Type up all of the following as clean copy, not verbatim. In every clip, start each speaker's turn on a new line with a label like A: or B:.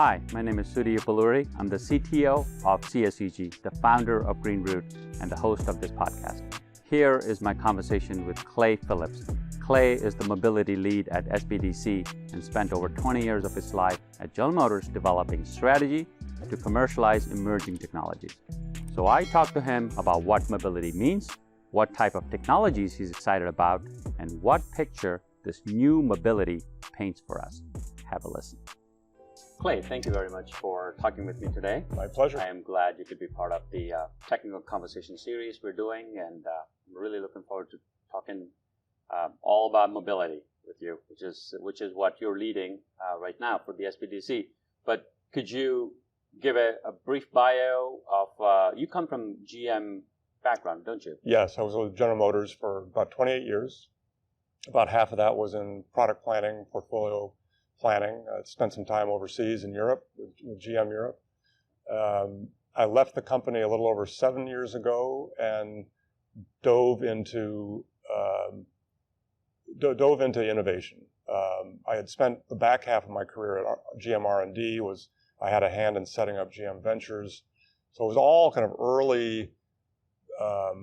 A: Hi, my name is Sudhi Uppuluri. I'm the CTO of CSEG, the founder of Green Root, and the host of this podcast. Here is my conversation with Clay Phillips. Clay is the mobility lead at SBDC and spent over 20 years of his life at General Motors developing strategy to commercialize emerging technologies. So I talked to him about what mobility means, what type of technologies he's excited about, and what picture this new mobility paints for us. Have a listen. Clay, thank you very much for talking with me today.
B: My pleasure.
A: I am glad you could be part of the technical conversation series we're doing, and I'm really looking forward to talking all about mobility with you, which is what you're leading right now for the SBDC. But could you give a brief bio of, you come from GM background, don't you?
B: Yes, I was with General Motors for about 28 years. About half of that was in product planning, portfolio planning. I spent some time overseas in Europe, with GM Europe. I left the company a little over 7 years ago and dove into innovation. I had spent the back half of my career at GM R&D. I had a hand in setting up GM Ventures. So it was all kind of early, I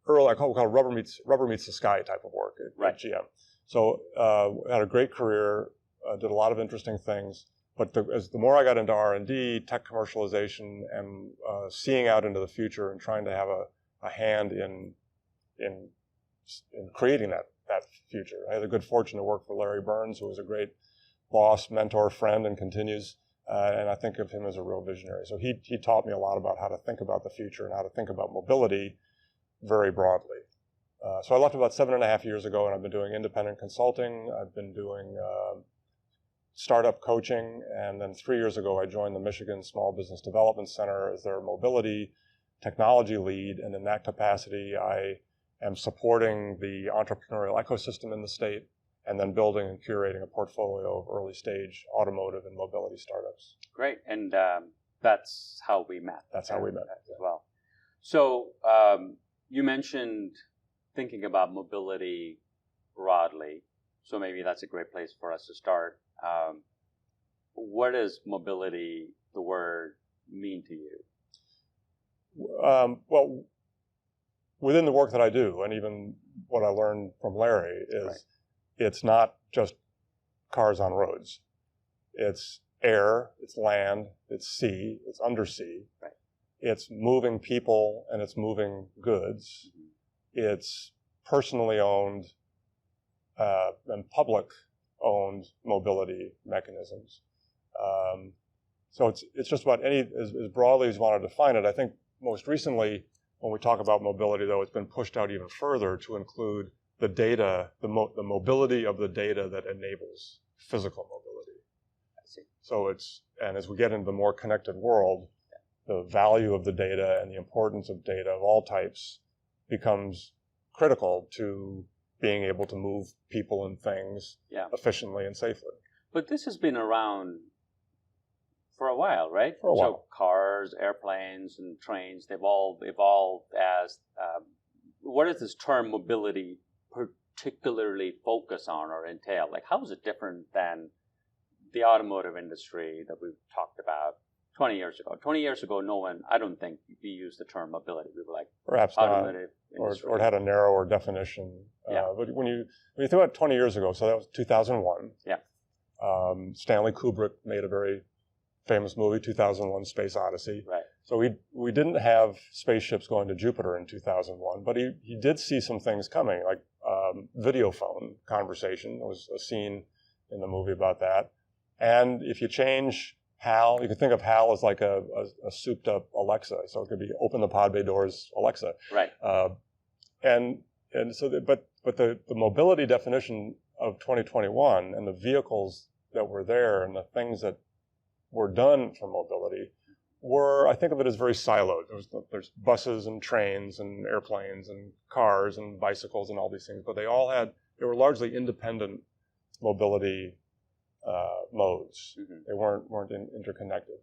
B: call it rubber meets the sky type of work at GM. So had a great career, did a lot of interesting things. But the more I got into R&D, tech commercialization, and seeing out into the future and trying to have a hand in creating that future. I had the good fortune to work for Larry Burns, who was a great boss, mentor, friend, and continues. And I think of him as a real visionary. So he taught me a lot about how to think about the future and how to think about mobility very broadly. So I left about 7.5 years ago, and I've been doing independent consulting. I've been doing startup coaching, and then 3 years ago I joined the Michigan Small Business Development Center as their mobility technology lead, and in that capacity I am supporting the entrepreneurial ecosystem in the state and then building and curating a portfolio of early stage automotive and mobility startups.
A: Great, and that's how we met.
B: That's how we met.
A: As well. So you mentioned thinking about mobility broadly, so maybe that's a great place for us to start. What does mobility, the word, mean to you?
B: Well, within the work that I do, and even what I learned from Larry, is It's not just cars on roads. It's air, it's land, it's sea, it's undersea.
A: Right.
B: It's moving people and it's moving goods. Mm-hmm. It's personally owned and public-owned mobility mechanisms. So it's just about as broadly as you want to define it. I think most recently, when we talk about mobility, though, it's been pushed out even further to include the data, the mobility of the data that enables physical mobility.
A: I see.
B: So and as we get into the more connected world, the value of the data and the importance of data of all types becomes critical to being able to move people and things efficiently and safely.
A: But this has been around for a while, right?
B: For a while.
A: So cars, airplanes, and trains, they've all evolved as, what does this term mobility particularly focus on or entail? Like, how is it different than the automotive industry that we've talked about 20 years ago? 20 years ago, I don't think we used the term mobility. We were like,
B: perhaps
A: automotive
B: not,
A: industry.
B: or it had a narrower definition. But when you think about 20 years ago, so that was 2001.
A: Yeah.
B: Stanley Kubrick made a very famous movie, 2001: Space Odyssey.
A: Right.
B: So we didn't have spaceships going to Jupiter in 2001, but he did see some things coming, like video phone conversation. There was a scene in the movie about that. And if you change HAL, you can think of HAL as like a souped up Alexa. So it could be open the pod bay doors, Alexa.
A: Right.
B: But the mobility definition of 2021 and the vehicles that were there and the things that were done for mobility I think of it as very siloed. There's buses and trains and airplanes and cars and bicycles and all these things, but they were largely independent mobility modes. Mm-hmm. They weren't interconnected.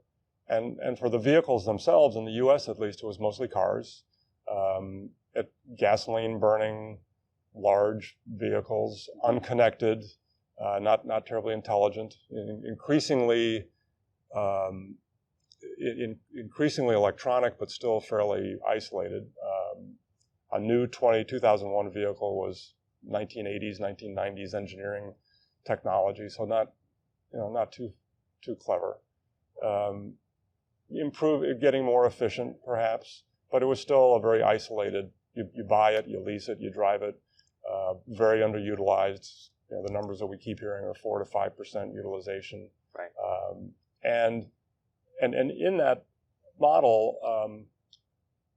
B: And for the vehicles themselves, in the U.S. at least, it was mostly cars, gasoline burning, large vehicles, unconnected, not terribly intelligent. Increasingly, increasingly electronic, but still fairly isolated. A new 2001 vehicle was 1980s, 1990s engineering technology, so not too clever. Getting more efficient, perhaps, but it was still a very isolated. You buy it, you lease it, you drive it. Very underutilized. The numbers that we keep hearing are 4 to 5% utilization.
A: Right.
B: And in that model,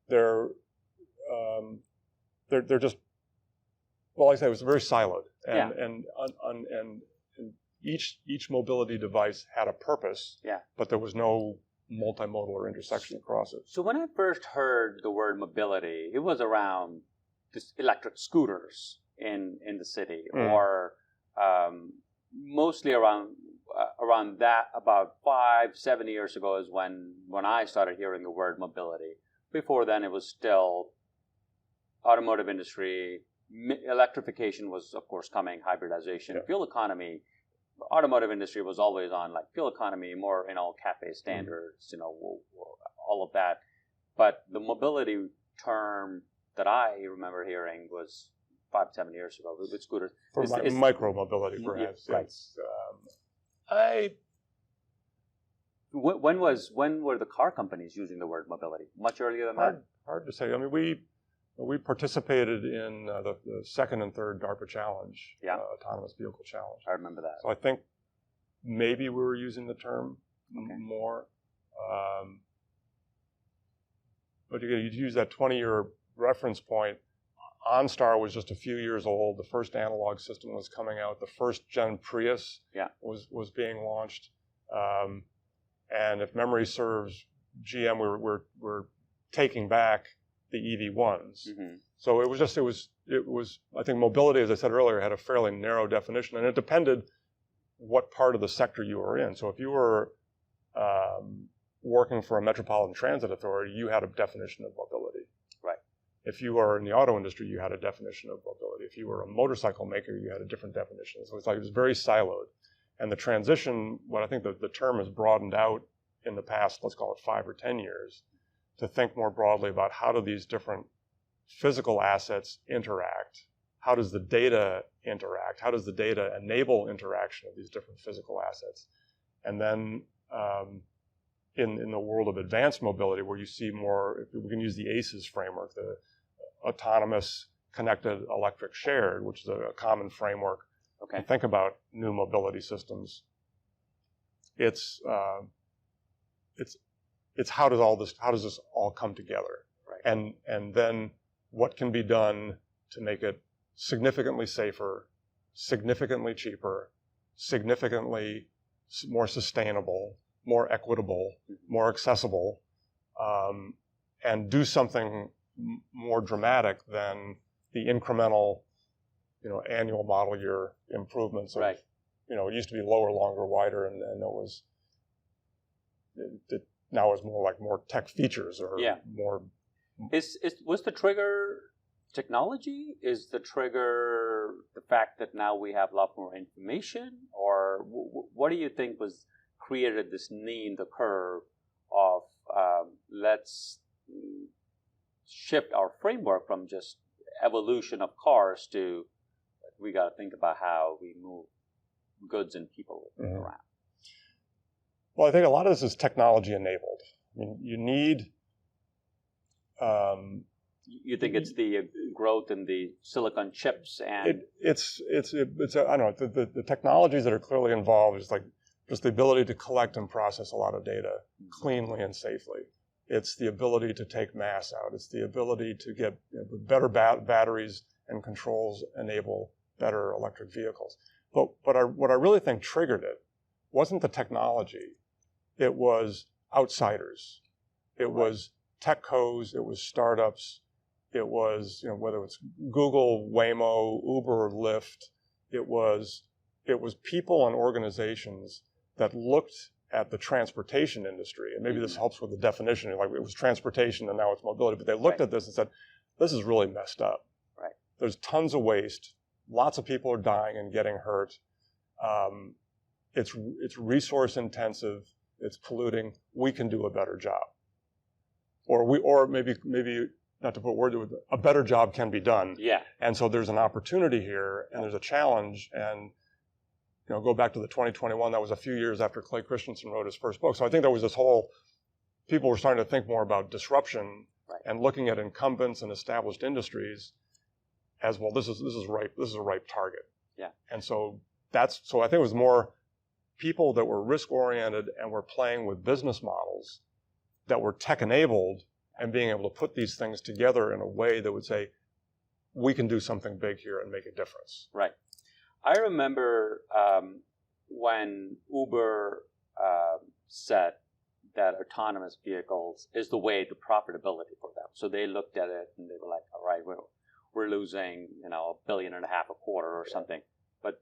B: they're just, well, like I say, it was very siloed, and each mobility device had a purpose.
A: Yeah.
B: But there was no multimodal or intersection across it.
A: So when I first heard the word mobility, it was around just electric scooters in the city, or mostly around that. About 5-7 years ago is when I started hearing the word mobility. Before then, it was still automotive industry. Electrification was, of course, coming. Hybridization, fuel economy. Automotive industry was always on like fuel economy, more CAFE standards, all of that. But the mobility term that I remember hearing was 5-7 years ago with scooters.
B: For micro mobility, perhaps.
A: Yeah, right. When were the car companies using the word mobility? Much earlier than that?
B: Hard to say. I mean, we participated in the second and third DARPA challenge, autonomous vehicle challenge.
A: I remember that.
B: So I think maybe we were using the term more. But you use that 20-year reference point. OnStar was just a few years old. The first analog system was coming out. The first gen Prius was being launched. And if memory serves, GM we're taking back the EV1s. Mm-hmm. So it was. I think mobility, as I said earlier, had a fairly narrow definition, and it depended what part of the sector you were in. So if you were working for a metropolitan transit authority, you had a definition of mobility.
A: Right.
B: If you were in the auto industry, you had a definition of mobility. If you were a motorcycle maker, you had a different definition. So it was very siloed. And the transition, what I think the term has broadened out in the past, let's call it 5 or 10 years, to think more broadly about how do these different physical assets interact? How does the data interact? How does the data enable interaction of these different physical assets? And then in the world of advanced mobility, where you see more, if we can use the ACES framework, the autonomous, connected, electric, shared, which is a common framework.
A: Okay.
B: To think about new mobility systems. It's how does this all come together?
A: Right.
B: And then what can be done to make it significantly safer, significantly cheaper, significantly more sustainable, more equitable, more accessible, and do something more dramatic than the incremental, annual model year improvements of,
A: right.
B: It used to be lower, longer, wider, and it now is more tech features or more.
A: Was the trigger technology? Is the trigger the fact that now we have a lot more information, or what do you think was created this knee in the curve of let's shift our framework from just evolution of cars to we got to think about how we move goods and people around?
B: Well, I think a lot of this is technology enabled. I mean, you need.
A: You think it's the growth in the silicon chips and
B: it's I don't know, the technologies that are clearly involved is like just the ability to collect and process a lot of data cleanly and safely. It's the ability to take mass out. It's the ability to get better batteries and controls enable better electric vehicles. But what I really think triggered it wasn't the technology. It was outsiders. It was techcos. It was startups. It was whether it's Google, Waymo, Uber, Lyft. It was people and organizations that looked at the transportation industry, and maybe this helps with the definition. Like it was transportation and now it's mobility, but they looked at this and said, "This is really messed up.
A: Right.
B: There's tons of waste. Lots of people are dying and getting hurt. It's resource intensive. it's polluting, we can do a better job. Or maybe not to put words with it, a better job can be done.
A: Yeah.
B: And so there's an opportunity here, and there's a challenge. And go back to the 2021. That was a few years after Clay Christensen wrote his first book. So I think there was this whole, people were starting to think more about disruption and looking at incumbents and established industries as, well, this is ripe. This is a ripe target.
A: Yeah.
B: And so I think it was more people that were risk oriented and were playing with business models that were tech enabled and being able to put these things together in a way that would say, we can do something big here and make a difference.
A: Right. I remember when Uber said that autonomous vehicles is the way to profitability for them. So they looked at it and they were like, all right, we're losing, $1.5 billion a quarter or something. But,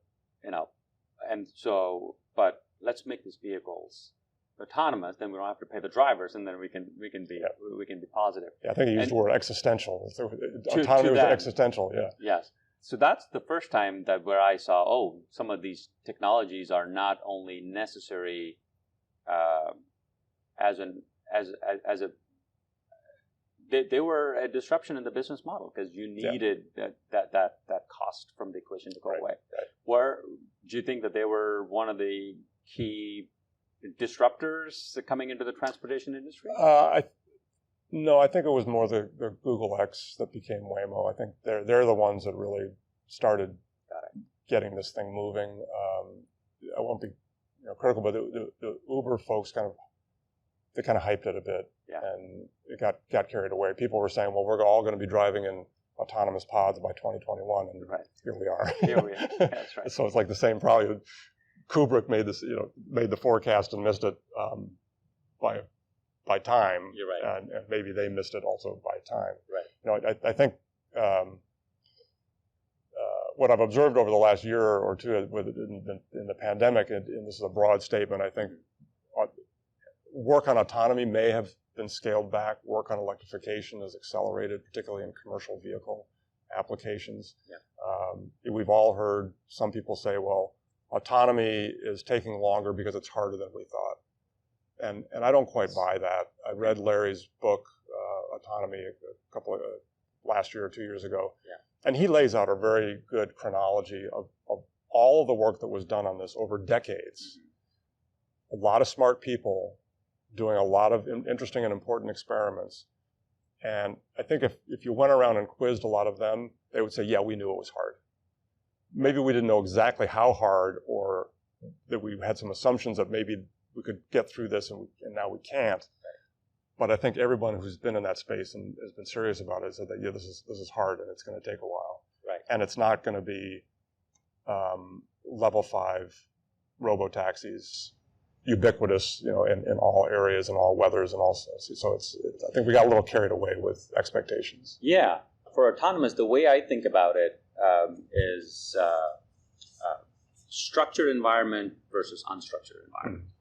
A: but let's make these vehicles autonomous, then we don't have to pay the drivers, and then we can be positive.
B: Yeah, I think he used the word existential. Autonomy was existential. Yeah.
A: Yes. So that's the first time where I saw, some of these technologies are not only necessary they were a disruption in the business model because you needed that cost from the equation to go away. Right. Do you think that they were one of the key disruptors coming into the transportation industry?
B: No, I think it was more the Google X that became Waymo. I think they're the ones that really started getting this thing moving. I won't be critical, but the Uber folks kind of hyped it a bit, and it got carried away. People were saying, well, we're all going to be driving in autonomous pods by 2021, and here we are.
A: Here we are. That's right.
B: So it's like the same probably. Kubrick made the forecast and missed it by time. You're right. And maybe they missed it also by time. Right. I think what I've observed over the last year or two in the pandemic, and this is a broad statement, I think work on autonomy may have been scaled back. Work on electrification is accelerated, particularly in commercial vehicle applications. Yeah. We've all heard some people say, well, autonomy is taking longer because it's harder than we thought. And I don't quite buy that. I read Larry's book, Autonomy, a couple of last year or 2 years ago. Yeah. And he lays out a very good chronology of all of the work that was done on this over decades. Mm-hmm. A lot of smart people doing a lot of interesting and important experiments. And I think if you went around and quizzed a lot of them, they would say, yeah, we knew it was hard. Maybe we didn't know exactly how hard, or that we had some assumptions that maybe we could get through this and now we can't. Right. But I think everyone who's been in that space and has been serious about it said that, yeah, this is hard and it's going to take a while. Right. And it's not going to be level 5 robo-taxis ubiquitous, in all areas and all weathers and all. So I think we got a little carried away with expectations.
A: Yeah. For autonomous, the way I think about it is structured environment versus unstructured environment. Mm.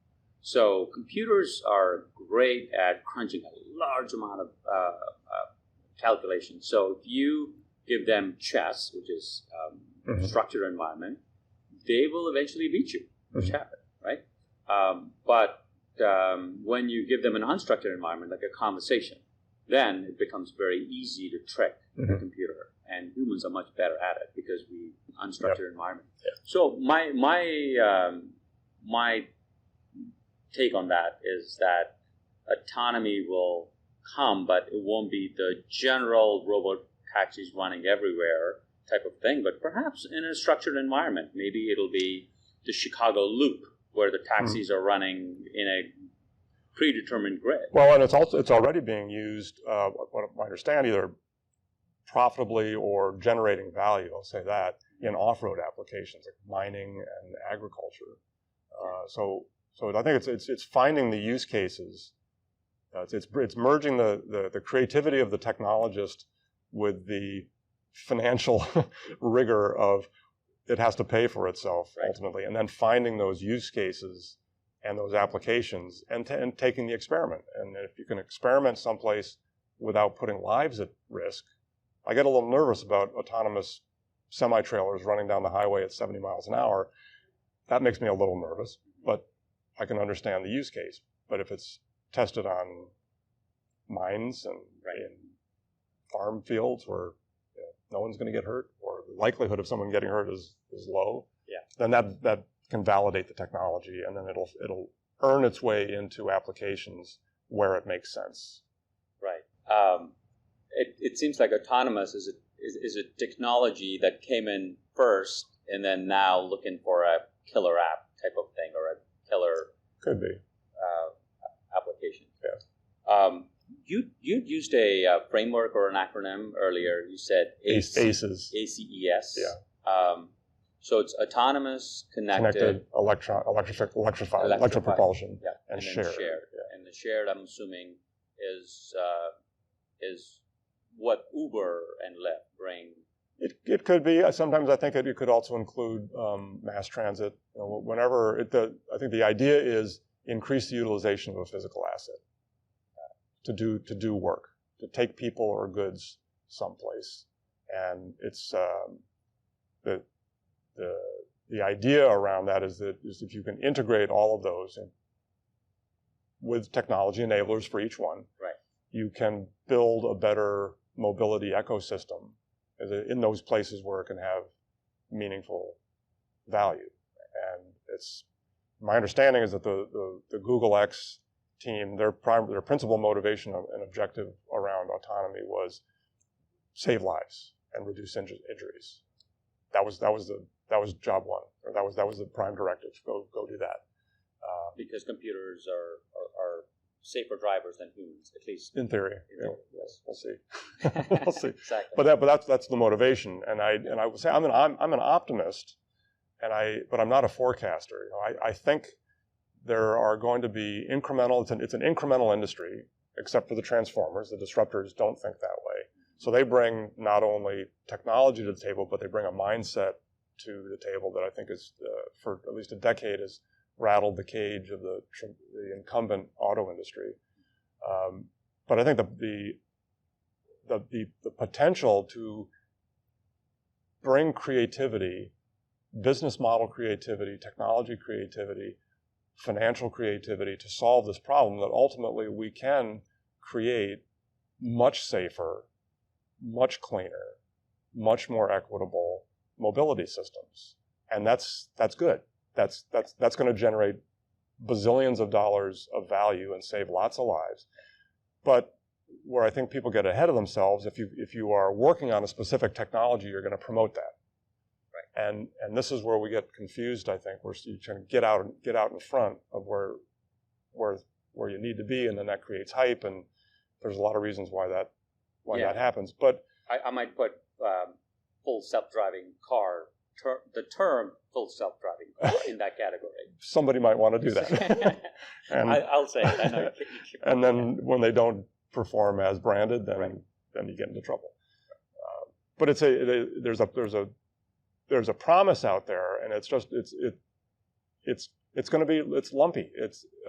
A: So computers are great at crunching a large amount of calculations. So if you give them chess, which is structured environment, they will eventually beat you, which happened, right? But when you give them an unstructured environment, like a conversation, then it becomes very easy to trick the computer. And humans are much better at it because we unstructured environment. Yep. So my take on that is that autonomy will come, but it won't be the general robot taxis running everywhere type of thing, but perhaps in a structured environment. Maybe it'll be the Chicago Loop where the taxis are running in a predetermined grid.
B: Well, and it's already being used, what I understand, either profitably or generating value, I'll say that, in off-road applications like mining and agriculture. So I think it's finding the use cases. It's merging the creativity of the technologist with the financial rigor of it has to pay for itself ultimately, and then finding those use cases and those applications and taking the experiment. And if you can experiment someplace without putting lives at risk, I get a little nervous about autonomous semi-trailers running down the highway at 70 miles an hour. That makes me a little nervous. But I can understand the use case. But if it's tested on mines and in farm fields where no one's going to get hurt, or the likelihood of someone getting hurt is low, then that can validate the technology, and then it'll earn its way into applications where it makes sense.
A: Right. It seems like autonomous is a technology that came in first, and then now looking for a killer app type of thing, or a killer
B: could be
A: application.
B: Yeah.
A: You used a framework or an acronym earlier. You said
B: ACES.
A: ACES.
B: Yeah.
A: So it's autonomous, connected,
B: electric propulsion, and shared.
A: Yeah. And the shared, I'm assuming, is what Uber and Lyft bring.
B: It could be. Sometimes I think it could also include mass transit. Whenever I think the idea is increase the utilization of a physical asset to do work, to take people or goods someplace, and it's the idea around that is if you can integrate all of those with technology enablers for each one, you can build a better mobility ecosystem in those places where it can have meaningful value. And it's my understanding is that the Google X team, their principal motivation and objective around autonomy was save lives and reduce injuries. That was job one, or that was the prime directive. Go do that.
A: Because computers are safer drivers than humans, at least
B: in theory. We'll see. We'll see.
A: Exactly.
B: But that's the motivation. And I would say I'm an optimist, but I'm not a forecaster. I think there are going to be incremental. It's an incremental industry, except for the transformers. The disruptors don't think that way. So they bring not only technology to the table, but they bring a mindset to the table that I think is, for at least a decade, has rattled the cage of the incumbent auto industry. But I think the potential to bring creativity, business model creativity, technology creativity, financial creativity to solve this problem, that ultimately we can create much safer, much cleaner, much more equitable mobility systems. And that's good. That's going to generate bazillions of dollars of value and save lots of lives. But where I think people get ahead of themselves, if you are working on a specific technology, you're going to promote that. Right. And this is where we get confused, I think, where you try to get out in front of where you need to be, and then that creates hype, and there's a lot of reasons why that happens. But
A: I might put full self-driving car, the term full self-driving car in that category.
B: Somebody might want to do that. And
A: I'll say it. I know.
B: And then when they don't perform as branded, then you get into trouble. But there's a promise out there, and it's lumpy.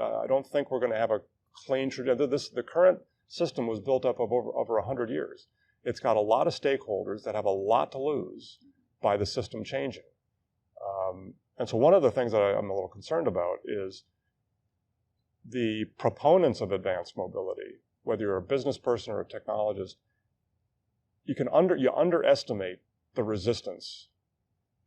B: I don't think we're going to have a clean trajectory. The current system was built up of over 100 years. It's got a lot of stakeholders that have a lot to lose by the system changing. And so one of the things that I'm a little concerned about is the proponents of advanced mobility, whether you're a business person or a technologist, you underestimate the resistance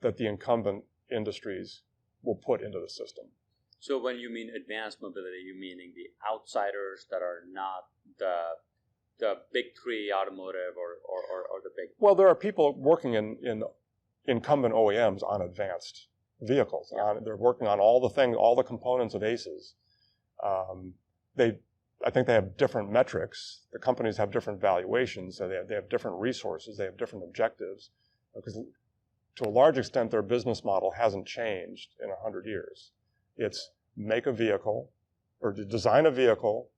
B: that the incumbent industries will put into the system.
A: So when you mean advanced mobility, you meaning the outsiders that are not the big three, automotive or the big...
B: Well, there are people working in incumbent OEMs on advanced vehicles. Yeah. They're working on all the components of ACES. I think they have different metrics. The companies have different valuations. So they have different resources. They have different objectives. Because to a large extent, their business model hasn't changed in 100 years. It's make a vehicle, or to design a vehicle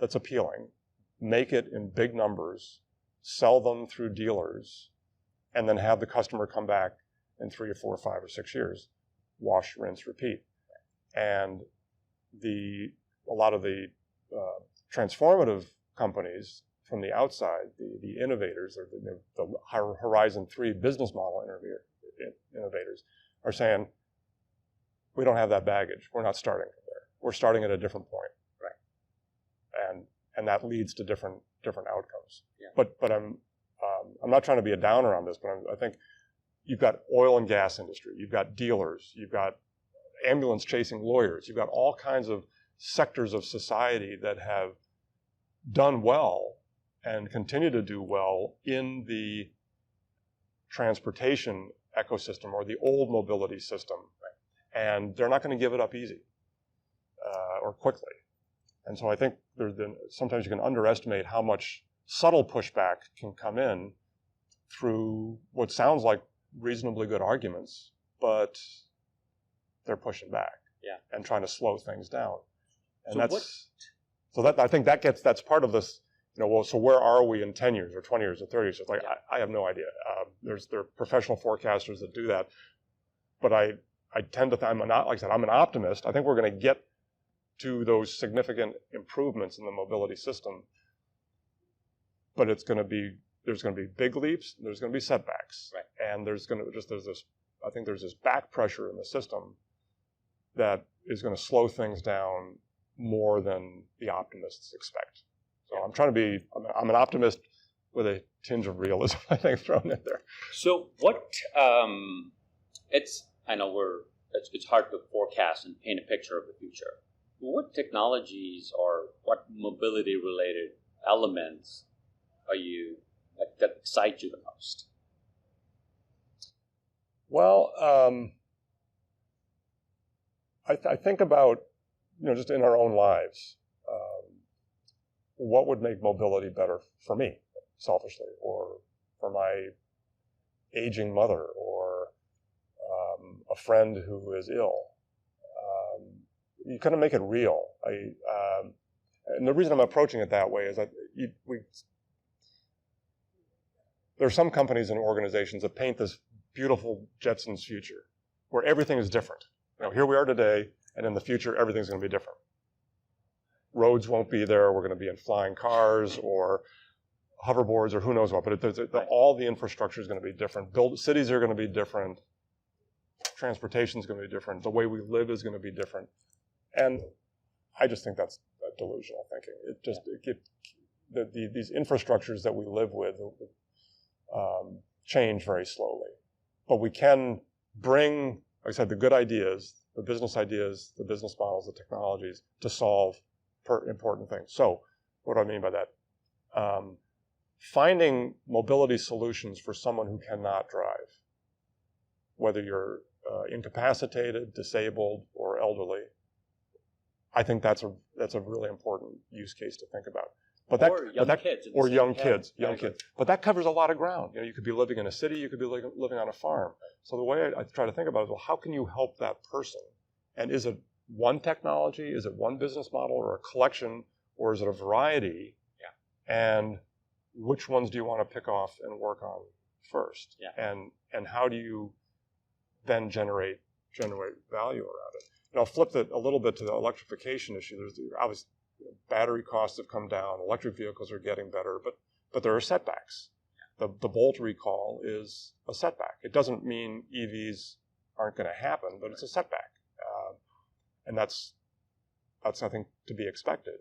B: that's appealing, make it in big numbers, sell them through dealers, and then have the customer come back in 3 or 4 or 5 or 6 years, wash, rinse, repeat. And a lot of the transformative companies from the outside, the innovators, or the Horizon 3 business model innovators, are saying, we don't have that baggage. We're not starting from there. we're starting at a different point.
A: Right.
B: And that leads to different outcomes.
A: Yeah.
B: But I'm not trying to be a downer on this, but I think you've got oil and gas industry, you've got dealers, you've got ambulance chasing lawyers, you've got all kinds of sectors of society that have done well and continue to do well in the transportation ecosystem or the old mobility system. Right. And they're not going to give it up easy or quickly. And so I think sometimes you can underestimate how much subtle pushback can come in through what sounds like reasonably good arguments, but they're pushing back and trying to slow things down. And I think that's part of this. So where are we in 10 years or 20 years or 30 years? It's like, I have no idea. There are professional forecasters that do that, but I tend to, I'm an optimist. I think we're going to get to those significant improvements in the mobility system, but there's going to be big leaps, there's going to be setbacks, right. And there's this back pressure in the system that is going to slow things down more than the optimists expect. So I'm an optimist with a tinge of realism, I think, thrown in there.
A: So what, it's hard to forecast and paint a picture of the future. What technologies or what mobility-related elements that excite you the most?
B: Well, I think about, just in our own lives, what would make mobility better for me, selfishly, or for my aging mother, or a friend who is ill. You kind of make it real. And the reason I'm approaching it that way is that there are some companies and organizations that paint this beautiful Jetsons future where everything is different. Here we are today, and in the future, everything's going to be different. Roads won't be there. We're going to be in flying cars or hoverboards or who knows what. But all the infrastructure is going to be different. Cities are going to be different. Transportation is going to be different. The way we live is going to be different. And I just think that's delusional thinking. These infrastructures that we live with change very slowly. But we can bring, like I said, the good ideas, the business models, the technologies to solve important things. So what do I mean by that? Finding mobility solutions for someone who cannot drive, whether you're incapacitated, disabled, or elderly. I think that's a really important use case to think about. Young kids. But that covers a lot of ground. You could be living in a city, you could be living on a farm. So the way I try to think about it is, well, how can you help that person? And is it one technology? Is it one business model, or a collection, or is it a variety? Yeah. And which ones do you want to pick off and work on first? Yeah. And how do you then generate value around it? And I'll flip it a little bit to the electrification issue. There's obviously battery costs have come down. Electric vehicles are getting better, but there are setbacks. The Bolt recall is a setback. It doesn't mean EVs aren't going to happen, but it's a setback, and that's I think to be expected.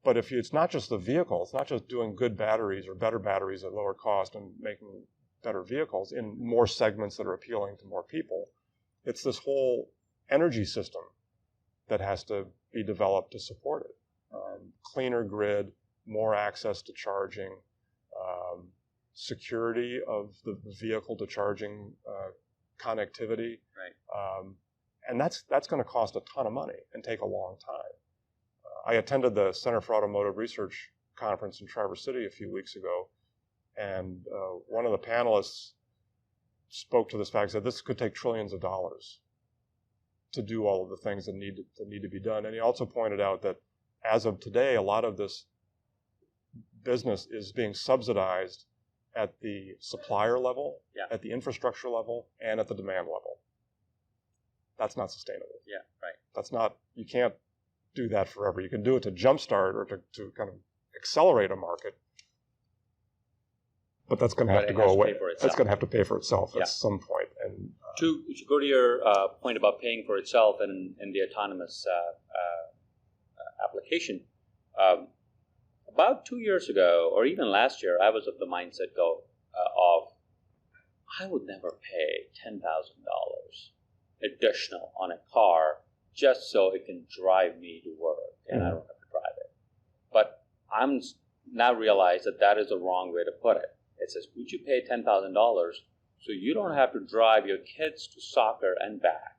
B: But if it's not just the vehicle, it's not just doing good batteries or better batteries at lower cost and making better vehicles in more segments that are appealing to more people. It's this whole energy system that has to be developed to support it. Cleaner grid, more access to charging, security of the vehicle to charging connectivity. Right. And that's going to cost a ton of money and take a long time. I attended the Center for Automotive Research conference in Traverse City a few weeks ago, and one of the panelists spoke to this fact that this could take trillions of dollars to do all of the things that need to be done. And he also pointed out that as of today, a lot of this business is being subsidized at the supplier level, at the infrastructure level, and at the demand level. That's not sustainable. Yeah, right. You can't do that forever. You can do it to jumpstart or to kind of accelerate a market, but that's going to have to go away. That's going to have to pay for itself at some point. And
A: To go to your point about paying for itself and the autonomous application, about 2 years ago, or even last year, I was of the mindset of I would never pay $10,000 additional on a car just so it can drive me to work and I don't have to drive it. But I'm now realize that is the wrong way to put it. It says, would you pay $10,000 so you don't have to drive your kids to soccer and back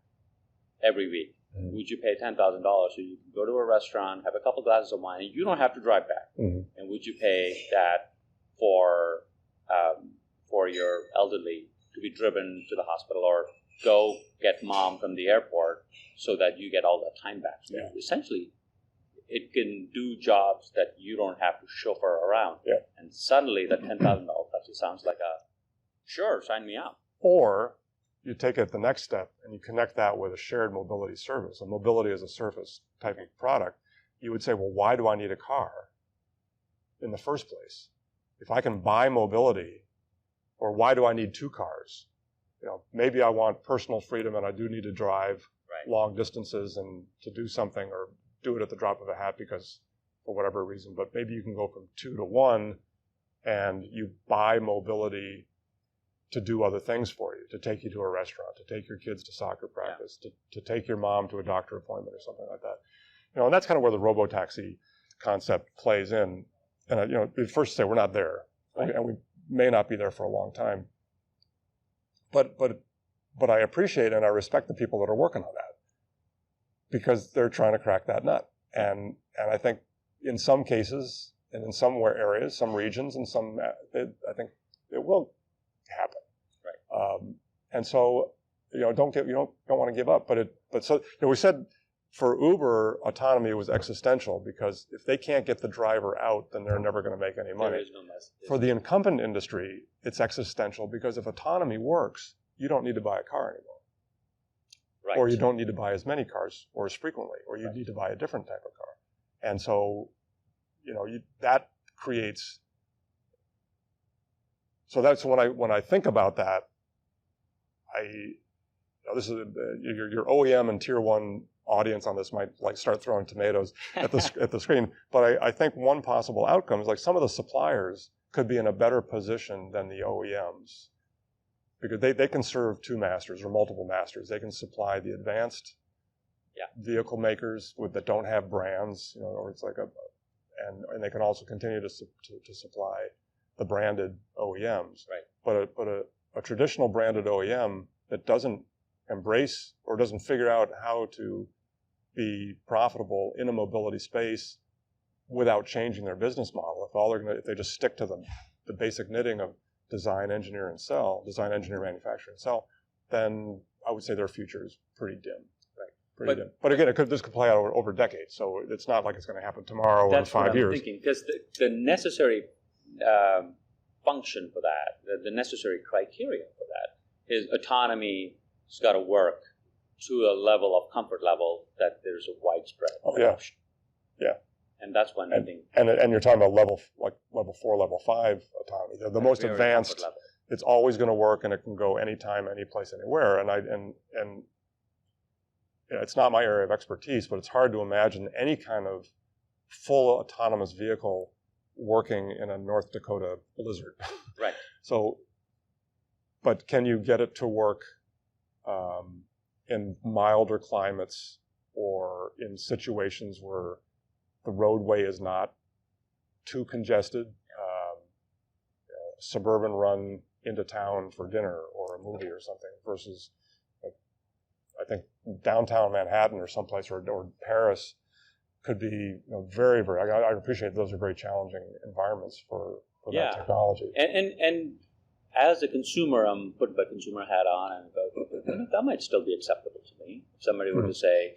A: every week? Would you pay $10,000 so you can go to a restaurant, have a couple glasses of wine, and you don't have to drive back? And would you pay that for your elderly to be driven to the hospital or go get mom from the airport so that you get all that time back?
B: Yeah.
A: Essentially, it can do jobs that you don't have to chauffeur around.
B: Yeah.
A: And suddenly that $10,000 actually sounds like sure, sign me up.
B: Or you take it the next step and you connect that with a shared mobility service, a mobility as a service type of product. You would say, well, why do I need a car in the first place? If I can buy mobility, or why do I need two cars? Maybe I want personal freedom and I do need to drive long distances and to do something or do it at the drop of a hat because for whatever reason, but maybe you can go from 2 to 1 and you buy mobility to do other things for you, to take you to a restaurant, to take your kids to soccer practice, to take your mom to a doctor appointment or something like that. And that's kind of where the robotaxi concept plays in. And, we first say we're not there, and we may not be there for a long time. But I appreciate and I respect the people that are working on that because they're trying to crack that nut. And I think in some cases and in some areas, some regions, and I think it will happen. Right. And so you don't want to give up. We said for Uber, autonomy was existential because if they can't get the driver out, then they're never going to make any money.
A: There is no mess.
B: For the incumbent industry, it's existential because if autonomy works, you don't need to buy a car anymore.
A: Right.
B: Or you don't need to buy as many cars or as frequently, or you need to buy a different type of car. And so, that creates. So that's when I think about that, this is your OEM and tier 1 audience on this might start throwing tomatoes at the screen. But I think one possible outcome is some of the suppliers could be in a better position than the OEMs because they can serve 2 masters or multiple masters. They can supply the advanced vehicle makers that don't have brands, or it's and they can also continue to supply the branded OEMs.
A: Right.
B: But a traditional branded OEM that doesn't embrace or doesn't figure out how to be profitable in a mobility space without changing their business model. If they just stick to the basic knitting of design, engineer, manufacture, and sell, then I would say their future is pretty dim. Pretty dim. But again, this could play out over decades, so it's not like it's going to happen tomorrow or in 5 years.
A: That's what I'm thinking, because the necessary function for that, the necessary criteria for that is autonomy has got to work to a level of comfort level that there's a widespread adoption. Yeah. And that's when I think. And
B: you're talking about level 4, level 5 autonomy. The most advanced. It's always going to work, and it can go anytime, any place, anywhere. And it's not my area of expertise, but it's hard to imagine any kind of full autonomous vehicle working in a North Dakota blizzard.
A: Right.
B: So, but can you get it to work in milder climates or in situations where the roadway is not too congested? Suburban run into town for dinner or a movie or something versus, I think, downtown Manhattan or someplace or Paris could be very, very. I appreciate those are very challenging environments for that technology.
A: And as a consumer, I'm putting my consumer hat on and go, that might still be acceptable to me. If somebody were to say,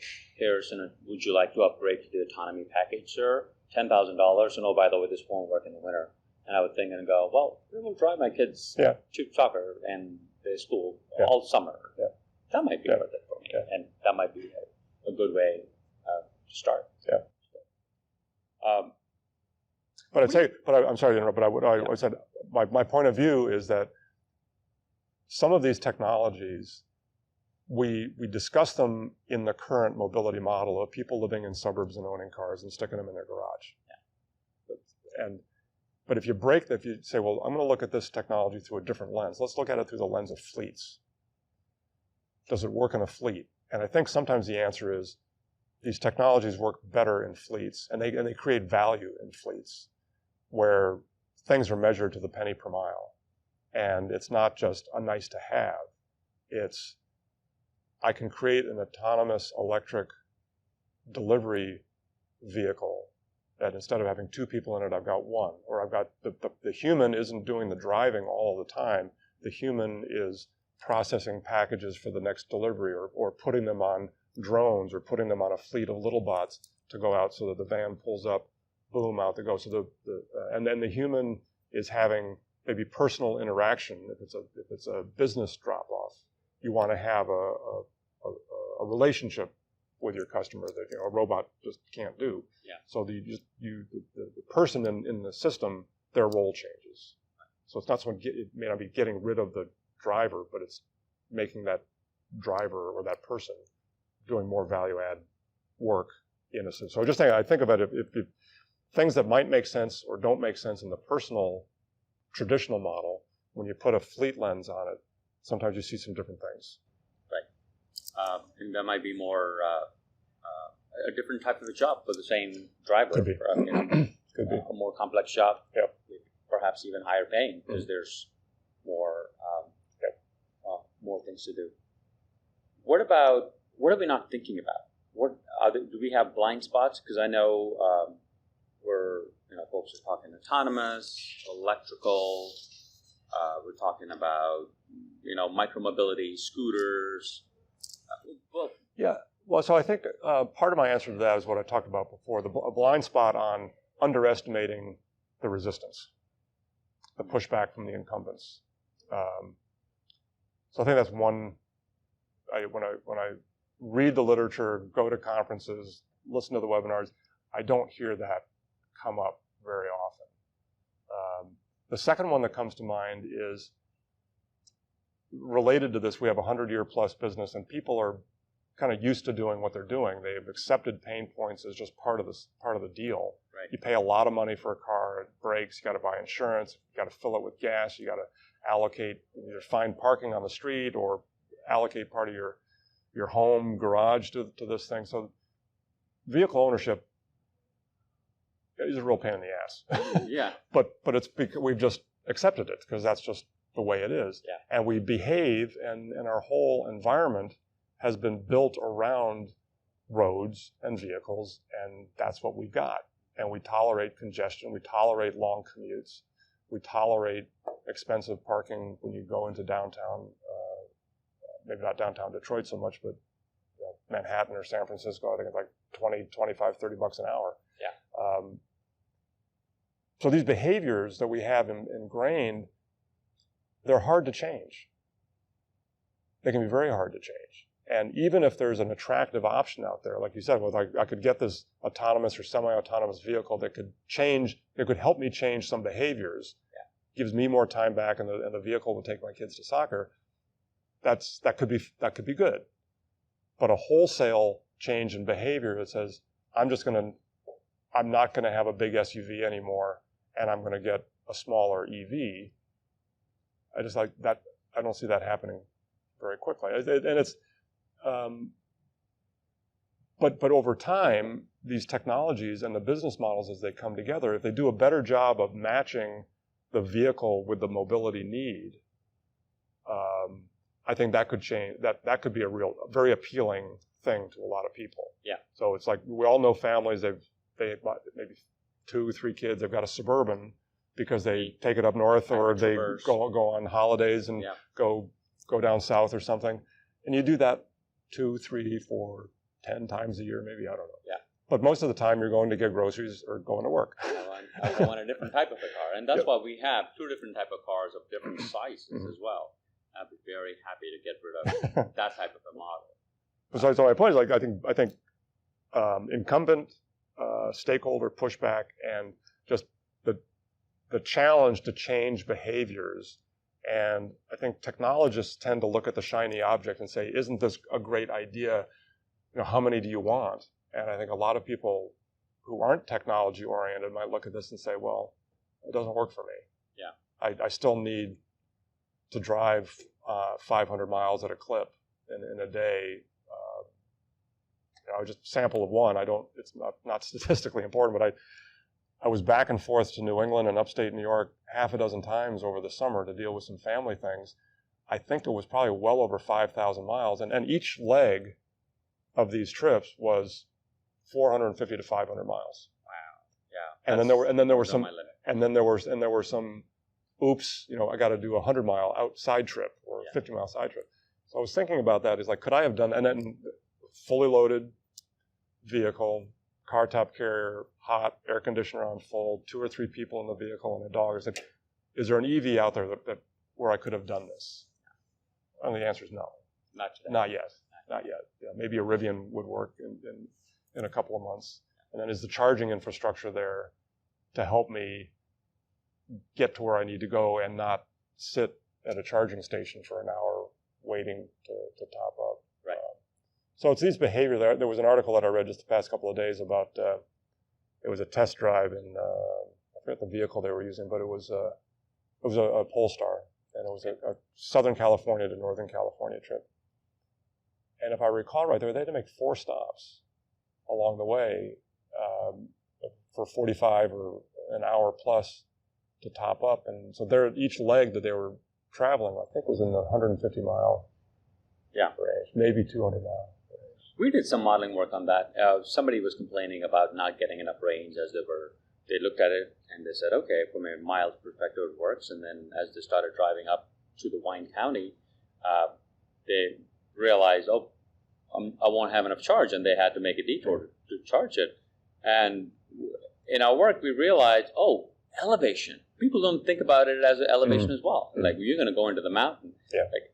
A: would you like to upgrade to the autonomy package, sir? $10,000, and oh, by the way, this won't work in the winter. And I would think and go, well, we will drive my kids to soccer and their school all summer. Yeah. That might be worth it for me, and that might be a good way to start.
B: Yeah. I'm sorry to interrupt, but I said my point of view is that some of these technologies we discuss them in the current mobility model of people living in suburbs and owning cars and sticking them in their garage. Yeah. But if you say, well, I'm going to look at this technology through a different lens. Let's look at it through the lens of fleets. Does it work in a fleet? And I think sometimes the answer is these technologies work better in fleets, and they create value in fleets where things are measured to the penny per mile. And it's not just a nice to have. It's, I can create an autonomous electric delivery vehicle that instead of having 2 people in it, I've got 1. Or I've got, the human isn't doing the driving all the time. The human is processing packages for the next delivery, or putting them on drones, or putting them on a fleet of little bots to go out so that the van pulls up, boom, out they go. So and then the human is having maybe personal interaction. If it's a business drop-off, you want to have a relationship with your customer that a robot just can't do.
A: Yeah.
B: So the person in the system, their role changes. So it's not it may not be getting rid of the driver, but it's making that driver or that person doing more value-add work in a sense. So just I think about it, if things that might make sense or don't make sense in the personal traditional model, when you put a fleet lens on it, sometimes you see some different things.
A: Right. And that might be more a different type of a job for the same driver.
B: Could be. Could be.
A: A more complex job.
B: Yep.
A: Perhaps even higher paying because there's more more things to do. What are we not thinking about? Do we have blind spots? Because I know folks are talking autonomous, electrical. We're talking about micromobility, scooters.
B: Well, so I think part of my answer to that is what I talked about before: a blind spot on underestimating the resistance, the pushback from the incumbents. So I think that's one. When I read the literature, go to conferences, listen to the webinars, I don't hear that come up very often. The second one that comes to mind is related to this. We have a 100-year-plus business, and people are kind of used to doing what they're doing. They've accepted pain points as just part of the deal.
A: Right.
B: You pay a lot of money for a car, it breaks, you got to buy insurance, you got to fill it with gas, you got to allocate, either find parking on the street or allocate part of your home garage to this thing. So vehicle ownership is a real pain in the ass.
A: Yeah.
B: But it's because we've just accepted it because that's just the way it is.
A: Yeah.
B: And we behave, and our whole environment has been built around roads and vehicles, and that's what we've got. And we tolerate congestion, we tolerate long commutes, we tolerate expensive parking when you go into downtown, maybe not downtown Detroit so much, but Manhattan or San Francisco, I think it's like 20, 25, 30 bucks an hour.
A: Yeah.
B: So these behaviors that we have ingrained, they're hard to change. They can be very hard to change. And even if there's an attractive option out there, like you said, well, I could get this autonomous or semi-autonomous vehicle that could help me change some behaviors, gives me more time back, and the vehicle to take my kids to soccer. That could be good. But a wholesale change in behavior that says I'm not going to have a big SUV anymore, and I'm going to get a smaller EV. I just like that. I don't see that happening very quickly. And it's, but over time, these technologies and the business models as they come together, if they do a better job of matching the vehicle with the mobility need, I think that could change. That could be a very appealing thing to a lot of people.
A: Yeah.
B: So it's like we all know families. They have maybe 2, 3 kids. They've got a Suburban because they take it up north, or they go on holidays and go down south or something. And you do that 2, 3, 4, 10 times a year, maybe, I don't know.
A: Yeah.
B: But most of the time you're going to get groceries or going to work.
A: I want a different type of a car. And that's why we have 2 different type of cars of different sizes as well. I'd be very happy to get rid of that type of a model.
B: So my point is, like, I think incumbent stakeholder pushback and just the challenge to change behaviors And I think technologists tend to look at the shiny object and say, isn't this a great idea? How many do you want? And I think a lot of people who aren't technology oriented might look at this and say, well, it doesn't work for me.
C: Yeah.
B: I still need to drive 500 miles at a clip in a day. Just a sample of one. It's not statistically important, but I was back and forth to New England and upstate New York half a dozen times over the summer to deal with some family things. I think it was probably well over 5,000 miles, and each leg of these trips was 450 to 500 miles.
C: Wow. Yeah.
B: And then there were some oops, I got to do a 100-mile outside trip or a 50-mile side trip. So I was thinking about that. Is like, could I have done, and then fully loaded vehicle, car top carrier, hot, air conditioner on full, 2 or 3 people in the vehicle and a dog. I was like, is there an EV out there that where I could have done this? And the answer is no. Not yet. Yeah, maybe a Rivian would work in a couple of months. And then is the charging infrastructure there to help me get to where I need to go and not sit at a charging station for an hour waiting to top up?
C: Right.
B: So it's these behavior. There was an article that I read just the past couple of days about, it was a test drive in, I forget the vehicle they were using, but it was a Polestar, and it was a Southern California to Northern California trip. And if I recall right, they had to make 4 stops along the way for 45 or an hour plus to top up. And so each leg that they were traveling, I think, was in the 150-mile range, maybe 200-mile.
C: We did some modeling work on that. Somebody was complaining about not getting enough range as they looked at it and they said, okay, from a miles perspective it works. And then as they started driving up to the Wine County, they realized, I won't have enough charge, and they had to make a detour to charge it. And in our work, we realized, elevation. People don't think about it as an elevation as well. Like, you're going to go into the mountain.
B: Yeah.
C: Like,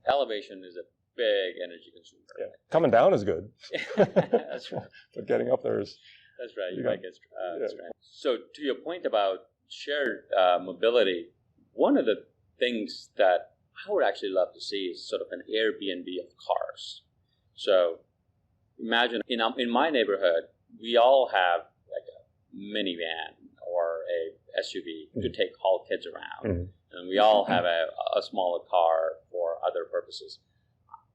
C: elevation is a big energy consumer.
B: Yeah. Coming down is good.
C: That's right.
B: But getting up there is...
C: That's right. You might get stranded. So to your point about shared mobility, one of the things that I would actually love to see is sort of an Airbnb of cars. So imagine in my neighborhood, we all have like a minivan or a SUV to haul kids around. And we all have a smaller car for other purposes.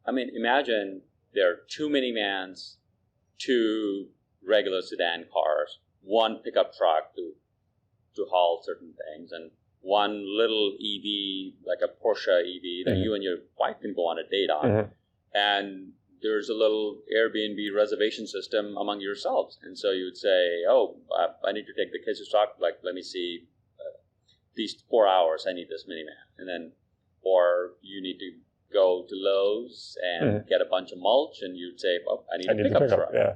C: I mean, imagine there are 2 minivans, 2 regular sedan cars, 1 pickup truck to haul certain things, and 1 little EV, like a Porsche EV that you and your wife can go on a date on. And there's a little Airbnb reservation system among yourselves. And so you would say, I need to take the kids to talk, like, let me see, these 4 hours, I need this minivan. And then, or you need to go to Lowe's and get a bunch of mulch, and you'd say, I need a pickup truck.
B: Yeah.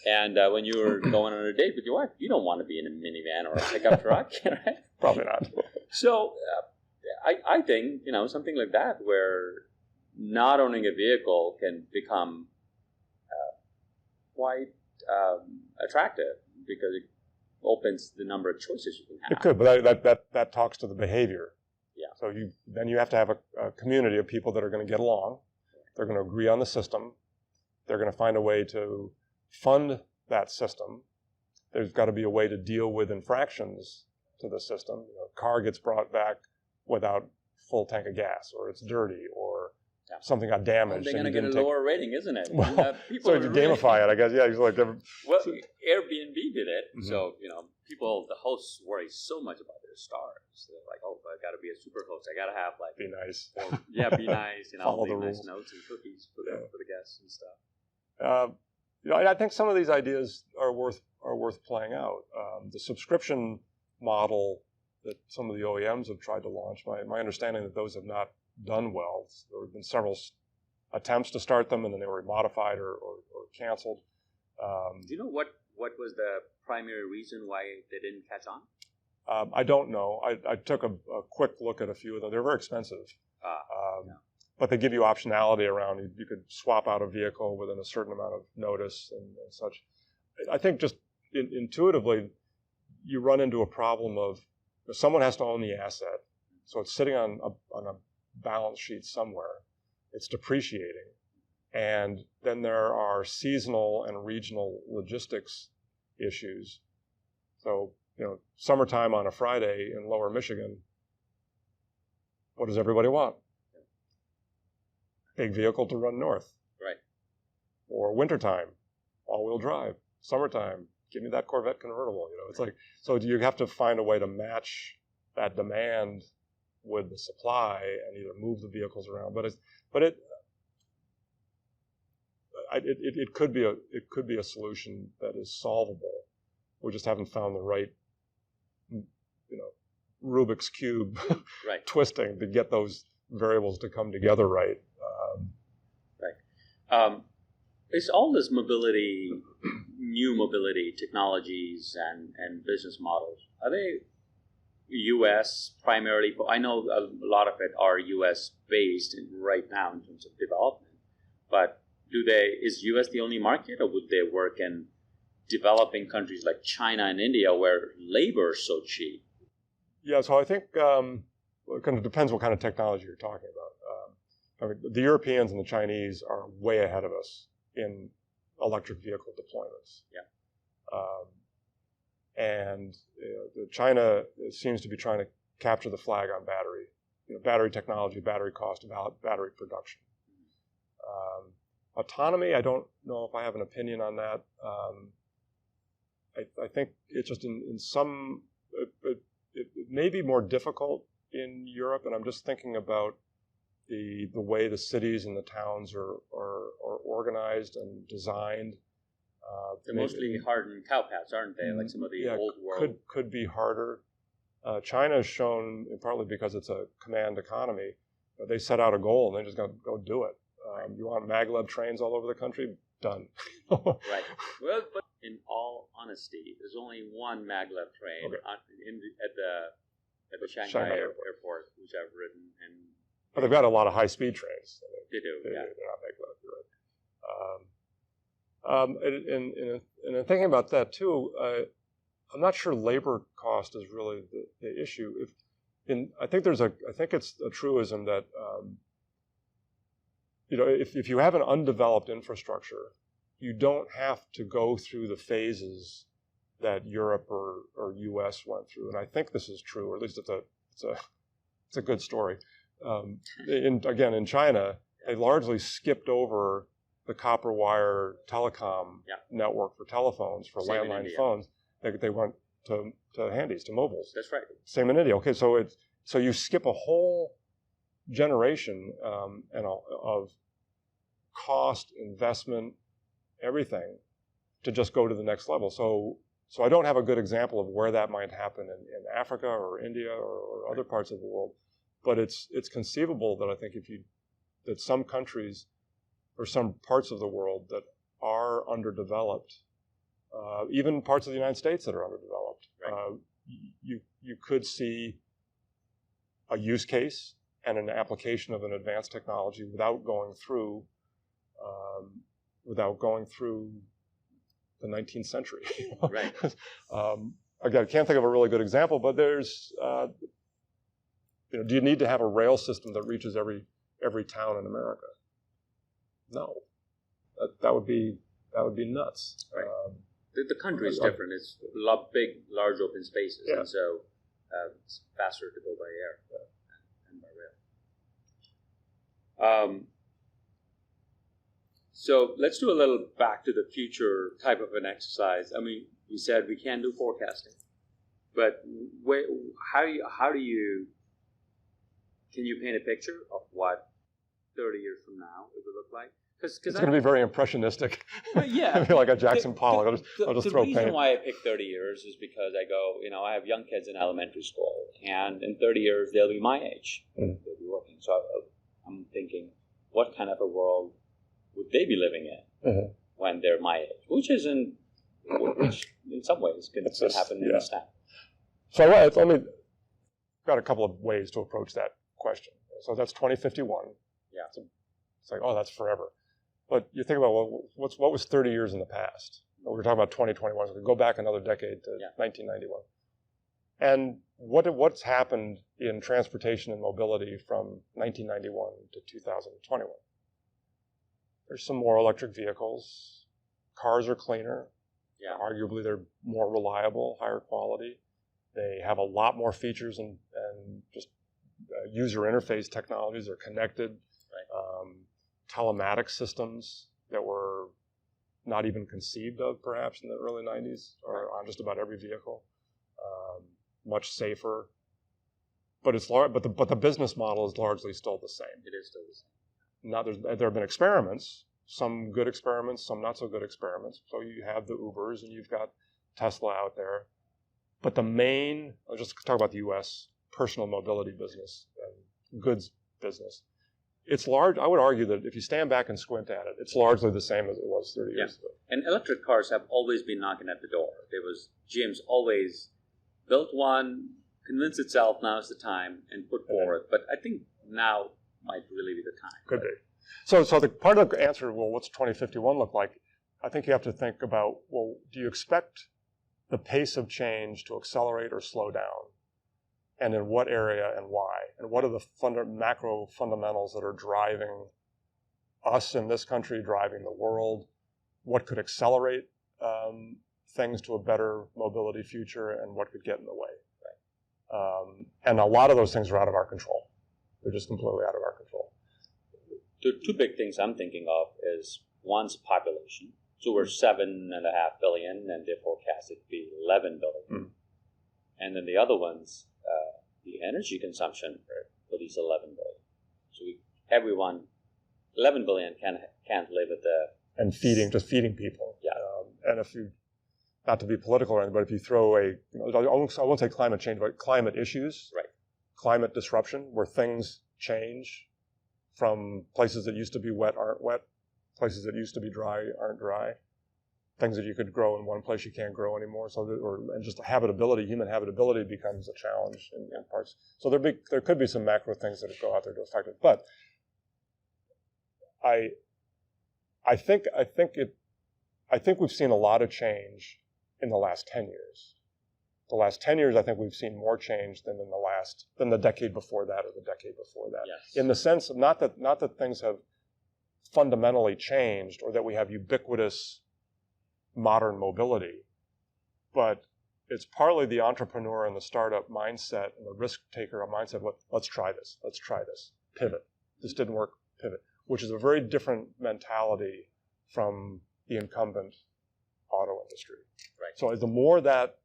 C: And when you were going on a date with your wife, you don't want to be in a minivan or a pickup truck, right?
B: Probably not.
C: So I think, something like that, where not owning a vehicle can become quite attractive because it opens the number of choices you can have.
B: It could, but that talks to the behavior.
C: Yeah.
B: So you have to have a community of people that are going to get along. They're going to agree on the system. They're going to find a way to fund that system. There's got to be a way to deal with infractions to the system. A car gets brought back without full tank of gas, or it's dirty, or something got damaged.
C: They're going to get a lower rating, isn't it?
B: Well, so you gamify it, I guess. Yeah, he's like.
C: Airbnb did it. So the hosts worry so much about their stars. They're like, I got to be a super host. I got to have like
B: be nice.
C: Be nice.
B: Follow the
C: nice
B: rules.
C: Notes and cookies for the guests and stuff.
B: I think some of these ideas are worth playing out. The subscription model that some of the OEMs have tried to launch, my understanding that those have not done well. There have been several attempts to start them, and then they were modified or canceled.
C: Do you know what was the primary reason why they didn't catch on?
B: I don't know. I took a quick look at a few of them. They're very expensive. But they give you optionality around. You could swap out a vehicle within a certain amount of notice and such. I think just intuitively, you run into a problem of someone has to own the asset, So it's sitting on a balance sheet somewhere. It's depreciating. And then there are seasonal and regional logistics issues. So, summertime on a Friday in Lower Michigan, what does everybody want? Big vehicle to run north.
C: Right.
B: Or wintertime, all-wheel drive. Summertime, give me that Corvette convertible. It's like, so you have to find a way to match that demand with the supply and either move the vehicles around. It could be a solution that is solvable. We just haven't found the right, Rubik's Cube
C: right.
B: twisting to get those variables to come together right.
C: Right. Is all this mobility, new mobility technologies and business models, are they U.S. primarily? I know a lot of it are U.S. based right now in terms of development, but is U.S. the only market, or would they work in developing countries like China and India where labor is so cheap?
B: Yeah, so I think it kind of depends what kind of technology you're talking about. The Europeans and the Chinese are way ahead of us in electric vehicle deployments.
C: Yeah.
B: And China seems to be trying to capture the flag on battery, battery technology, battery cost, battery production. Autonomy, I don't know if I have an opinion on that. I think it's just in some, it may be more difficult in Europe, and I'm just thinking about the way the cities and the towns are organized and designed.
C: They're mostly hardened cow paths, aren't they? Like some of the old world.
B: Could be harder. China has shown, partly because it's a command economy, they set out a goal and they just go do it. You want maglev trains all over the country? Done.
C: Right. Well, but in all honesty, there's only one maglev train at the Shanghai airport, which I've ridden.
B: But they've got a lot of high-speed trains.
C: They do, yeah.
B: They're not maglev, you're right. And in thinking about that too, I'm not sure labor cost is really the issue. I think it's a truism that if you have an undeveloped infrastructure, you don't have to go through the phases that Europe or U.S. went through. And I think this is true, or at least it's a good story. In China, they largely skipped over the copper wire telecom network for telephones, for landline phones. They went to handies, to mobiles.
C: That's right.
B: Same in India. Okay, so you skip a whole generation of cost, investment, everything to just go to the next level. So I don't have a good example of where that might happen in Africa or India or other parts of the world. But it's conceivable that I think that some countries or some parts of the world that are underdeveloped, even parts of the United States that are underdeveloped, right. You could see a use case and an application of an advanced technology without going through the 19th century.
C: Right.
B: Again, I can't think of a really good example, but there's. Do you need to have a rail system that reaches every town in America? No, that would be nuts.
C: Right. The country is different. It's big, large open spaces, and so it's faster to go by air than by rail. So let's do a little back to the future type of an exercise. I mean, you said we can do forecasting, but can you paint a picture of what 30 years from now it would look like?
B: It's going to be very impressionistic.
C: Well, yeah.
B: I feel like a Jackson Pollock. I'll just throw paint.
C: The reason why I pick 30 years is because I go, I have young kids in elementary school, and in 30 years, they'll be my age. Mm-hmm. They'll be working. So I'm thinking, what kind of a world would they be living in when they're my age? Which in some ways could happen in this time.
B: So let me, got a couple of ways to approach that question. So that's 2051.
C: Yeah.
B: It's like, that's forever. But you think about what was 30 years in the past? We were talking about 2021, so we go back another decade to 1991. And what's happened in transportation and mobility from 1991 to 2021? There's some more electric vehicles. Cars are cleaner.
C: Yeah.
B: Arguably, they're more reliable, higher quality. They have a lot more features and just user interface technologies. They're connected.
C: Right.
B: Telematics systems that were not even conceived of, perhaps, in the early 90s are on just about every vehicle. Much safer. But the business model is largely still the same.
C: It is still the same.
B: Now, there have been experiments, some good experiments, some not so good experiments. So you have the Ubers and you've got Tesla out there. But I'll just talk about the U.S. personal mobility business and goods business. It's large. I would argue that if you stand back and squint at it, it's largely the same as it was 30 years ago.
C: And electric cars have always been knocking at the door. GM's always built one, convinced itself now is the time, and put forward. But I think now might really be the time.
B: Could be. So the part of the answer, well, what's 2051 look like? I think you have to think about, well, do you expect the pace of change to accelerate or slow down? And in what area and why? And what are the macro fundamentals that are driving us in this country, driving the world? What could accelerate things to a better mobility future, and what could get in the way? Right. And a lot of those things are out of our control. They're just completely out of our control.
C: The two big things I'm thinking of is one's population. So we're 7.5 billion, and they forecast it to be 11 billion. And then the other one's the energy consumption for these 11 billion. So everyone, 11 billion can't live at the...
B: And just feeding people.
C: Yeah.
B: And if you, not to be political or anything, but if you throw I won't say climate change, but climate issues.
C: Right.
B: Climate disruption, where things change from places that used to be wet aren't wet, places that used to be dry aren't dry, things that you could grow in one place you can't grow anymore. And just human habitability becomes a challenge in parts. So there could be some macro things that go out there to affect it. But I think we've seen a lot of change in the last 10 years. The last 10 years, I think we've seen more change than the decade before that or the decade before that.
C: Yes.
B: In the sense of not that things have fundamentally changed or that we have ubiquitous modern mobility, but it's partly the entrepreneur and the startup mindset and the risk taker mindset. Let's try this. Pivot. This didn't work. Pivot. Which is a very different mentality from the incumbent auto industry.
C: Right.
B: So as the more that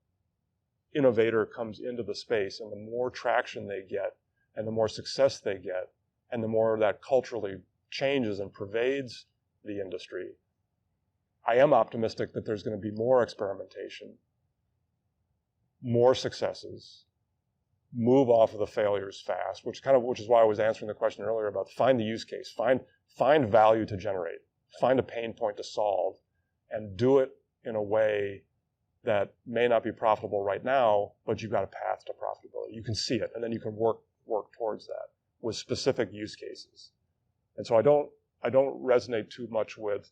B: innovator comes into the space and the more traction they get and the more success they get and the more that culturally changes and pervades the industry, I am optimistic that there's going to be more experimentation, more successes, move off of the failures fast, which is why I was answering the question earlier about find the use case, find value to generate, find a pain point to solve, and do it in a way that may not be profitable right now, but you've got a path to profitability. You can see it, and then you can work towards that with specific use cases. And so I don't resonate too much with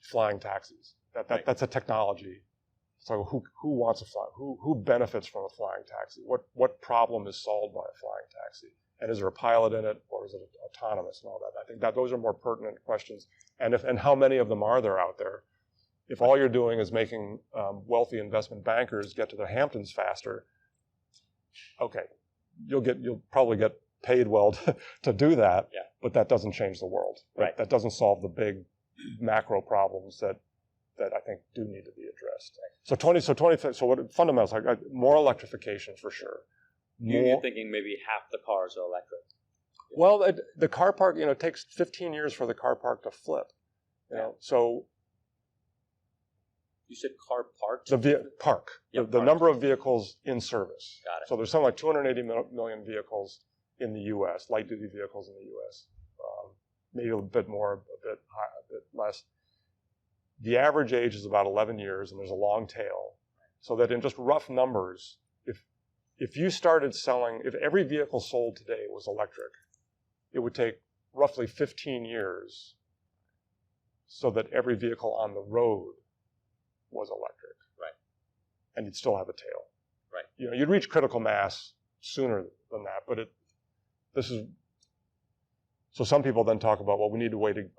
B: flying taxis. That's a technology. So who wants a fly? Who benefits from a flying taxi? What problem is solved by a flying taxi? And is there a pilot in it, or is it autonomous and all that? I think that those are more pertinent questions. And how many of them are there out there? If all you're doing is making wealthy investment bankers get to their Hamptons faster, okay, you'll probably get paid well to do that.
C: Yeah.
B: But that doesn't change the world.
C: Right.
B: That doesn't solve the big macro problems that I think do need to be addressed. Right. So what fundamentals? More electrification for sure.
C: You're thinking maybe half the cars are electric.
B: Well, the car park, it takes 15 years for the car park to flip. So
C: you said car park?
B: Park.
C: Yep,
B: the number of vehicles in service.
C: Got it.
B: So there's something like 280 million vehicles in the U.S., light-duty vehicles in the U.S. Maybe a bit more, a bit less. The average age is about 11 years, and there's a long tail. So that in just rough numbers, if you started selling, if every vehicle sold today was electric, it would take roughly 15 years so that every vehicle on the road was electric.
C: Right.
B: And you'd still have a tail.
C: Right.
B: You'd reach critical mass sooner than that, but so some people then talk about, well, we need a way to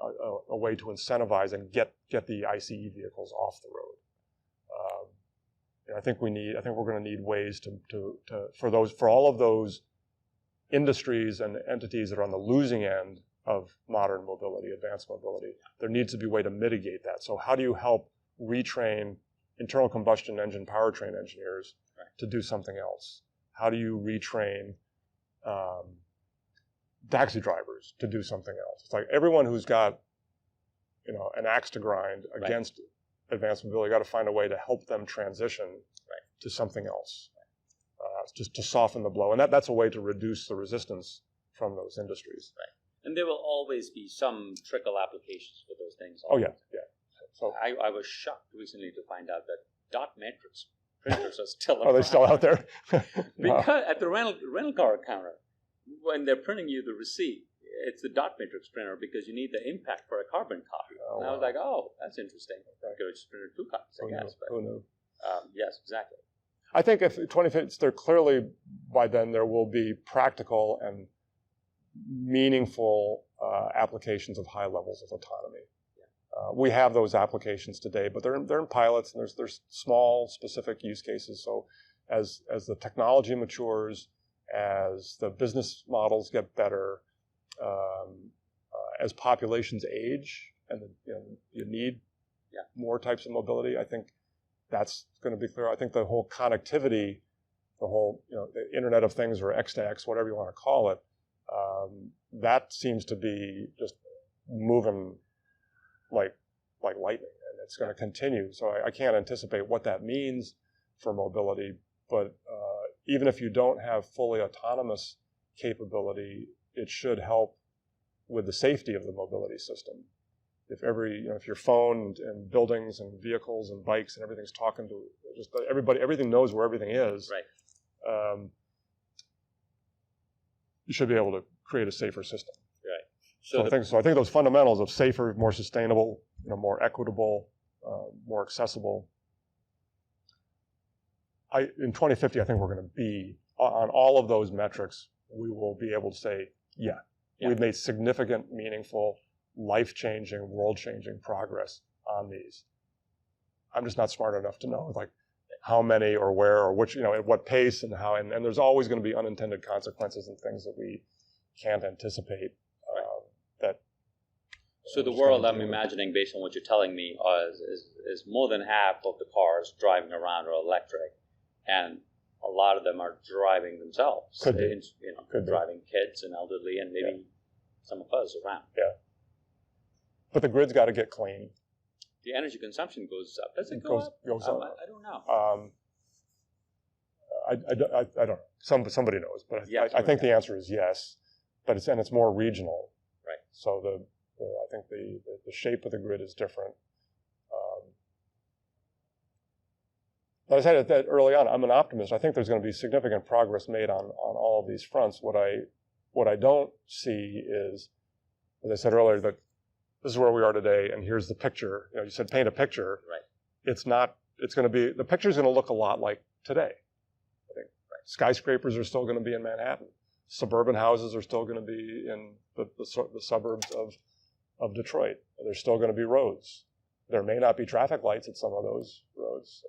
B: incentivize and get the ICE vehicles off the road. I think we're going to need ways for all of those industries and entities that are on the losing end of modern mobility, advanced mobility. There needs to be a way to mitigate that. So how do you help retrain internal combustion engine powertrain engineers to do something else? How do you retrain taxi drivers to do something else? It's like everyone who's got, an axe to grind against advanced mobility, you got to find a way to help them transition to something else, just to soften the blow. And that's a way to reduce the resistance from those industries.
C: Right. And there will always be some trickle applications for those things.
B: Oh, yeah. So
C: I was shocked recently to find out that dot matrix printers are still around.
B: Are they still out there?
C: Because at the rental car counter, when they're printing you the receipt, it's the dot matrix printer because you need the impact for a carbon copy. And I was like, oh, that's interesting. I could have just printed 2 copies, I guess. But,
B: who knew?
C: Yes, exactly.
B: I think if 2050, there clearly by then there will be practical and meaningful applications of high levels of autonomy. We have those applications today, but they're in pilots, and there's small specific use cases. So as the technology matures, as the business models get better, as populations age, and you need more types of mobility, I think that's going to be clear. I think the whole connectivity, the whole the Internet of Things or X to X, whatever you want to call it, that seems to be just moving like lightning, and it's going to continue. So I can't anticipate what that means for mobility, but even if you don't have fully autonomous capability, it should help with the safety of the mobility system. If if your phone and buildings and vehicles and bikes and everything's talking to just everybody, everything knows where everything is.
C: Right.
B: You should be able to create a safer system.
C: Right.
B: So I think those fundamentals of safer, more sustainable, more equitable, more accessible. In 2050, I think we're going to be on all of those metrics. We will be able to say, we've made significant, meaningful, life-changing, world-changing progress on these. I'm just not smart enough to know how many or where or which, at what pace and how. And there's always going to be unintended consequences and things that we can't anticipate.
C: So the world I'm imagining, based on what you're telling me, is more than half of the cars driving around are electric, and a lot of them are driving themselves.
B: Could be.
C: Driving kids and elderly, and maybe some of us around.
B: Yeah. But the grid's got to get clean.
C: The energy consumption goes up. Does it go up?
B: Goes up.
C: I don't know.
B: I don't know. Somebody knows, but I think the answer is yes. But it's more regional.
C: Right.
B: So I think the shape of the grid is different. But I said that early on, I'm an optimist. I think there's going to be significant progress made on all of these fronts. What I don't see is, as I said earlier, that this is where we are today, and here's the picture. You said paint a picture.
C: Right.
B: It's not. It's going to be, the picture's going to look a lot like today. I think skyscrapers are still going to be in Manhattan. Suburban houses are still going to be in the suburbs of Detroit. There's still going to be roads. There may not be traffic lights at some of those roads.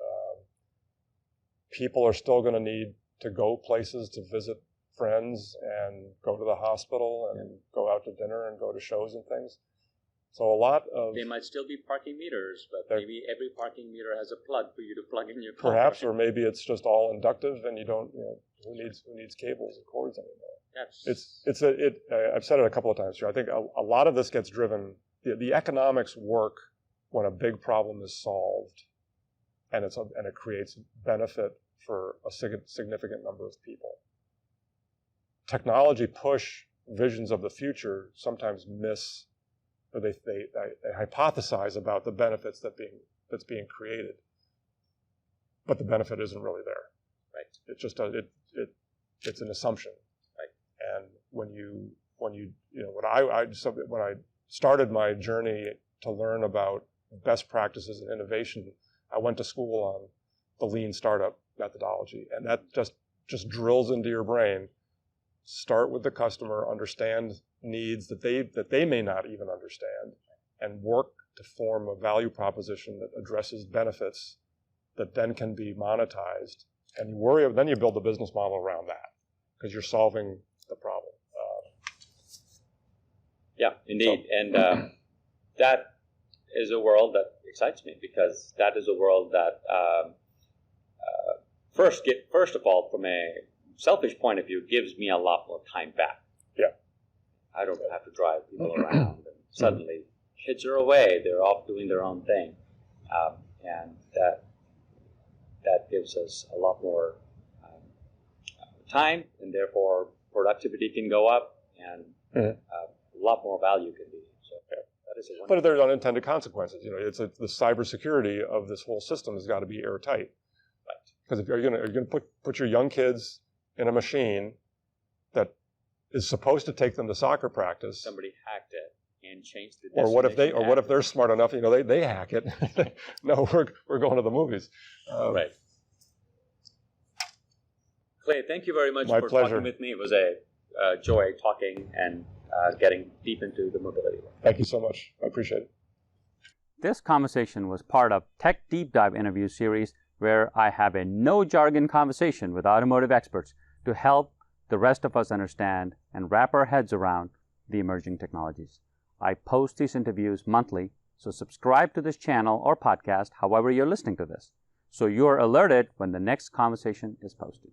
B: People are still going to need to go places to visit friends and go to the hospital and go out to dinner and go to shows and things. So a lot of...
C: They might still be parking meters, but maybe every parking meter has a plug for you to plug in your car.
B: Perhaps, or maybe it's just all inductive and you don't, who needs cables and cords anymore? I've said it a couple of times here. I think a lot of this gets driven, the economics work when a big problem is solved and it creates benefit for a significant number of people. Technology push visions of the future sometimes miss, or they hypothesize about the benefits that's being created, but the benefit isn't really there.
C: Right.
B: It's just it's an assumption.
C: Right.
B: And when I started my journey to learn about best practices and innovation, I went to school on the lean startup methodology. And that just drills into your brain. Start with the customer, understand needs that they may not even understand, and work to form a value proposition that addresses benefits that then can be monetized. And then you build a business model around that because you're solving the problem.
C: Yeah, indeed. And that is a world that excites me because that is a world that, first of all, from a selfish point of view, gives me a lot more time back.
B: Yeah.
C: I don't have to drive people around. And suddenly, kids are away. They're off doing their own thing. And that gives us a lot more time, and therefore productivity can go up, and a lot more value can be. So that is a wonderful.
B: But there's unintended consequences. It's the cybersecurity of this whole system has got to be airtight.
C: Right.
B: Because if you're going to put your young kids in a machine that is supposed to take them to soccer practice,
C: somebody hacked it and changed the.
B: Or what if they're smart enough? They hack it. No, we're going to the movies.
C: Right. Clay, thank you very much
B: My
C: for
B: pleasure.
C: talking with me. It was a joy talking and getting deep into the mobility world.
B: Thank you so much. I appreciate it.
A: This conversation was part of Tech Deep Dive interview series, where I have a no jargon conversation with automotive experts to help the rest of us understand and wrap our heads around the emerging technologies. I post these interviews monthly, so subscribe to this channel or podcast, however you're listening to this, so you're alerted when the next conversation is posted.